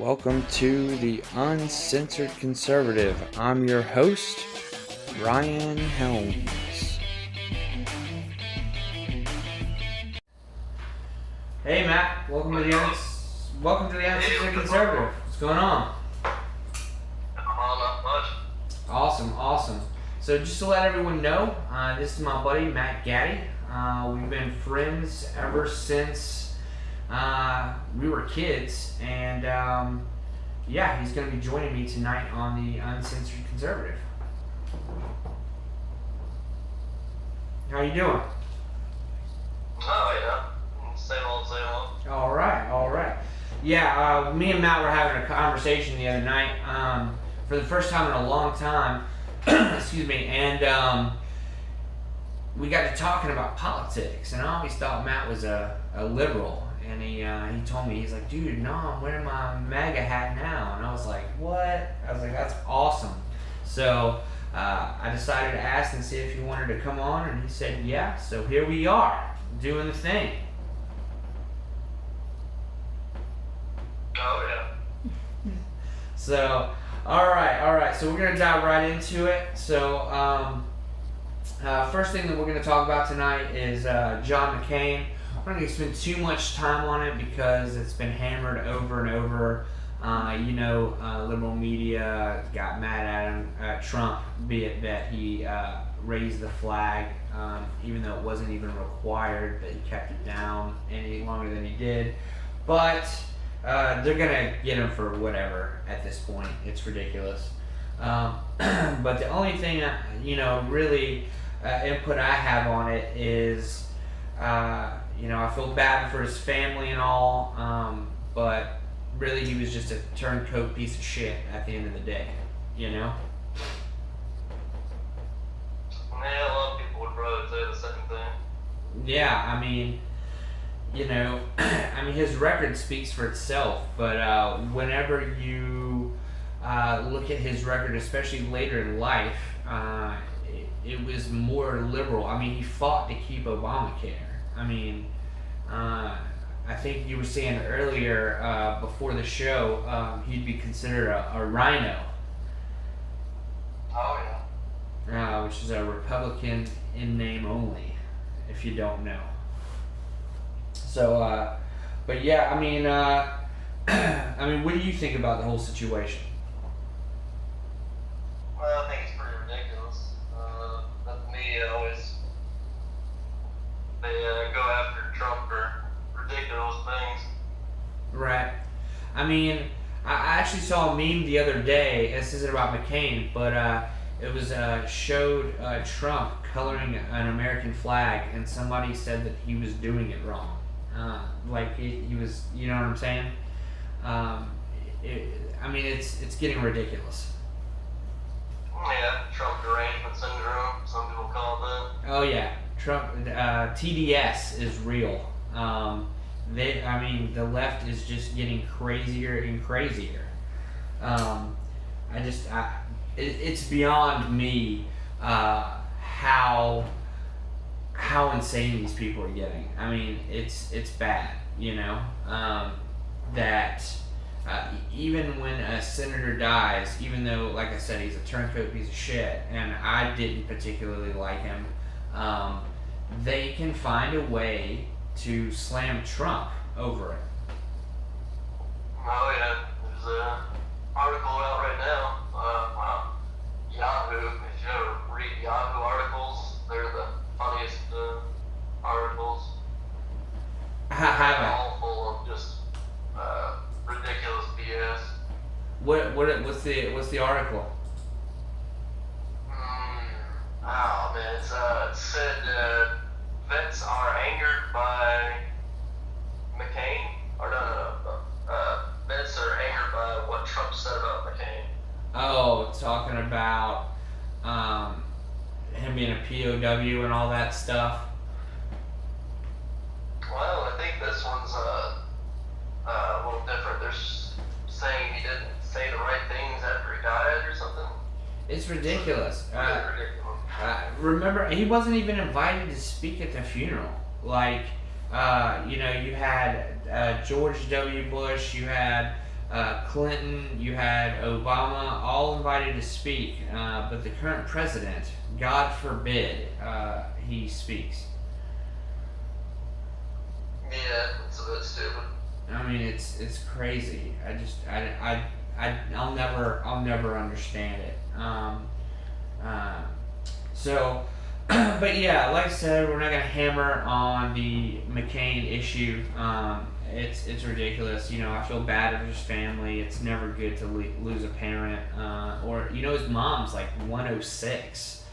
Welcome to the Uncensored Conservative. I'm your host, Ryan Helms. Hey Matt, welcome to the Uncensored Conservative. What's going on? Not much. Awesome. So just to let everyone know, this is my buddy Matt Gaddy. We've been friends ever since we were kids, and he's going to be joining me tonight on the Uncensored Conservative. How you doing? Oh yeah, same old. All right. Yeah, me and Matt were having a conversation the other night for the first time in a long time. Excuse me, and we got to talking about politics, and I always thought Matt was a liberal. And he told me, he's like, dude, no, I'm wearing my MAGA hat now. And I was like, what? I was like, that's awesome. So I decided to ask and see if he wanted to come on, and he said, yeah. So here we are, doing the thing. Oh yeah. So, all right. So we're going to dive right into it. So first thing that we're going to talk about tonight is John McCain. I'm not going to spend too much time on it because it's been hammered over and over. Liberal media got mad at him, Trump, be it that he raised the flag, even though it wasn't even required, but he kept it down any longer than he did. But they're going to get him for whatever at this point. It's ridiculous. But the only thing, really input I have on it is... I feel bad for his family and all, but really he was just a turncoat piece of shit at the end of the day, Yeah, a lot of people would probably say the same thing. Yeah, his record speaks for itself, but whenever you look at his record, especially later in life, it was more liberal. He fought to keep Obamacare. I think you were saying earlier before the show, he'd be considered a rhino. Oh yeah. Which is a Republican in name only, if you don't know. So, but yeah, what do you think about the whole situation? Well, I think it's pretty ridiculous. The media always go after Trump for ridiculous things. Right. I actually saw a meme the other day. This isn't about McCain, but it was showed Trump coloring an American flag, and somebody said that he was doing it wrong. He was, you know what I'm saying? It's getting ridiculous. Yeah, Trump derangement syndrome, some people call it that. Oh yeah, Trump, TDS is real. The left is just getting crazier and crazier. It's beyond me how insane these people are getting. It's bad, that even when a senator dies, even though, like I said, he's a turncoat piece of shit, and I didn't particularly like him, they can find a way to slam Trump over it. Oh yeah, there's an article out right now. Yahoo, if you ever read Yahoo articles, they're the funniest articles. I haven't. All full of just ridiculous BS. What's the article? It said vets are angered by McCain, or vets are angered by what Trump said about McCain. Oh, talking about him being a POW and all that stuff. Well, I think this one's a little different. They're saying he didn't say the right things after he died or something. It's ridiculous. Ridiculous. Remember, he wasn't even invited to speak at the funeral. You had George W. Bush, you had Clinton, you had Obama, all invited to speak, but the current president, God forbid, he speaks. Yeah, it's a bit stupid. I mean, it's crazy. I'll never understand it. So, but yeah, like I said, we're not gonna hammer on the McCain issue. It's ridiculous. You know, I feel bad for his family. It's never good to lose a parent. Or his mom's like 106.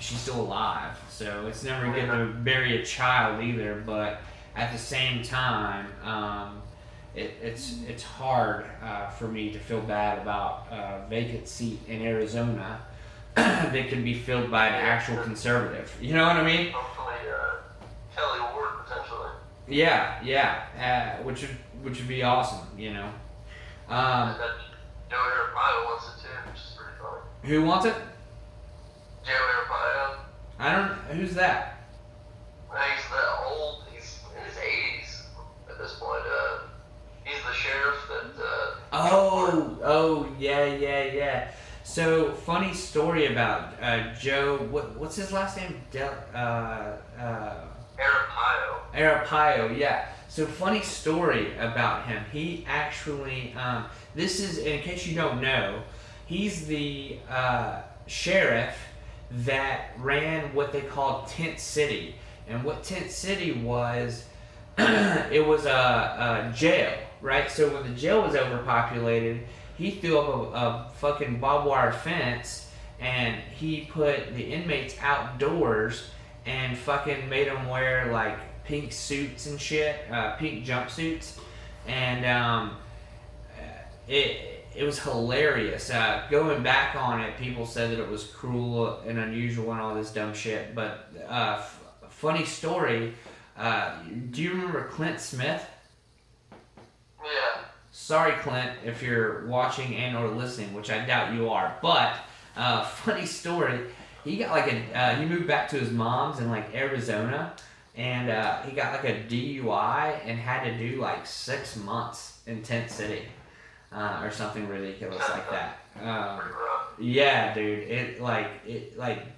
She's still alive, so it's never good to bury a child either. But at the same time, it's hard for me to feel bad about a vacant seat in Arizona that could be filled by an actual conservative. You know what I mean? Hopefully, Kelly Ward potentially. Yeah, which would be awesome. And that Joe Arpaio wants it too, which is pretty funny. Who wants it? Joe Arpaio. I don't. Who's that? He's that old. He's in his 80s at this point. He's the sheriff that. Oh, yeah. So funny story about Joe. What's his last name? Arpaio. Yeah. So funny story about him. He actually. This is, in case you don't know, he's the sheriff that ran what they called Tent City. And what Tent City was, it was a jail, right? So when the jail was overpopulated, he threw up a fucking barbed wire fence, and he put the inmates outdoors and fucking made them wear like pink suits and shit, pink jumpsuits, and it was hilarious. Going back on it, people said that it was cruel and unusual and all this dumb shit. But funny story. Do you remember Clint Smith? Yeah. Sorry, Clint, if you're watching and or listening, which I doubt you are. But funny story. He got like he moved back to his mom's in like Arizona, and he got like a DUI and had to do like 6 months in Tent City. Or something ridiculous like that. Yeah, dude. It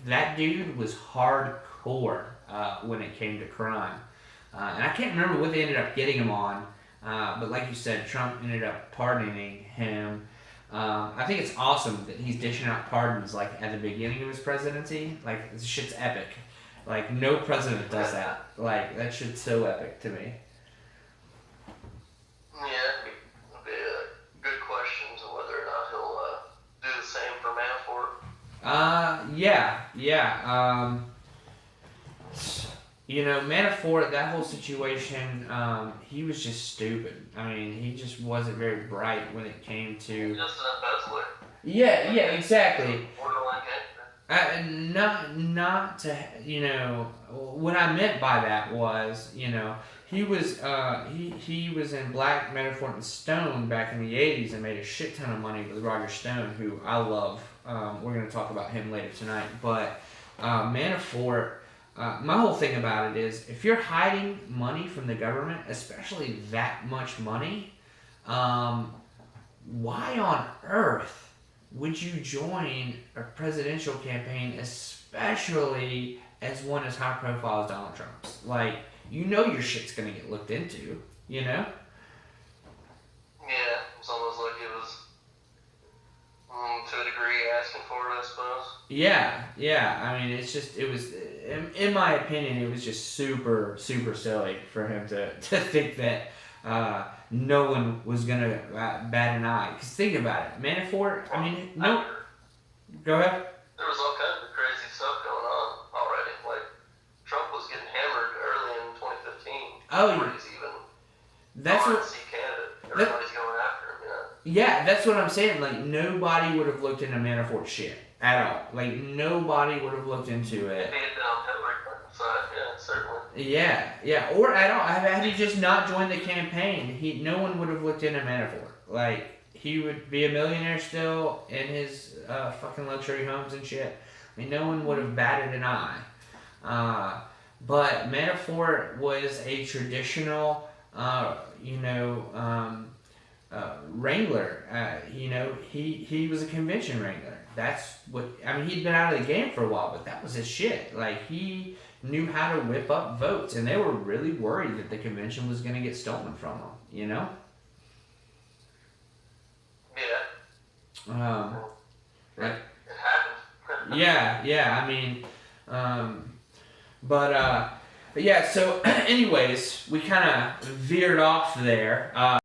that dude was hardcore when it came to crime, and I can't remember what they ended up getting him on. But like you said, Trump ended up pardoning him. I think it's awesome that he's dishing out pardons like at the beginning of his presidency. Like this shit's epic. Like no president does that. Like that shit's so epic to me. Yeah. Good question to whether or not he'll do the same for Manafort. Yeah. Manafort, that whole situation, he was just stupid. I mean, he just wasn't very bright when it came to. He's just an embezzler. Yeah, exactly. Borderline gangster. Not to what I meant by that was he was he was in Black, Manafort, and Stone back in the 80s and made a shit ton of money with Roger Stone, who I love. We're going to talk about him later tonight. But Manafort, my whole thing about it is if you're hiding money from the government, especially that much money, why on earth would you join a presidential campaign, especially as one as high profile as Donald Trump's? Like, your shit's gonna get looked into, Yeah, it's almost like he was, to a degree, asking for it, I suppose. Yeah. I mean, it was, in my opinion, it was just super, super silly for him to think that no one was gonna bat an eye. Because think about it, Manafort. I mean, no. Go ahead. There was all kinds of crazy stuff going on already. Like Trump was getting hammered early in 2015. Oh, before he's even that's what. RNC candidate. Everybody's going after him. Yeah, that's what I'm saying. Like nobody would have looked into Manafort shit at all. Like nobody would have looked into it. If he had been on Hillary Clinton's side, yeah, certainly. Yeah, or at all. Had he just not joined the campaign, no one would have looked into Manafort. Like he would be a millionaire still in his fucking luxury homes and shit. I mean, no one would have batted an eye. But Manafort was a traditional, wrangler. He was a convention wrangler. That's what I mean. He'd been out of the game for a while, but that was his shit. Like he knew how to whip up votes, and they were really worried that the convention was going to get stolen from them. Yeah. Like, it happened. yeah. I mean, but yeah. So, anyways, we kind of veered off there.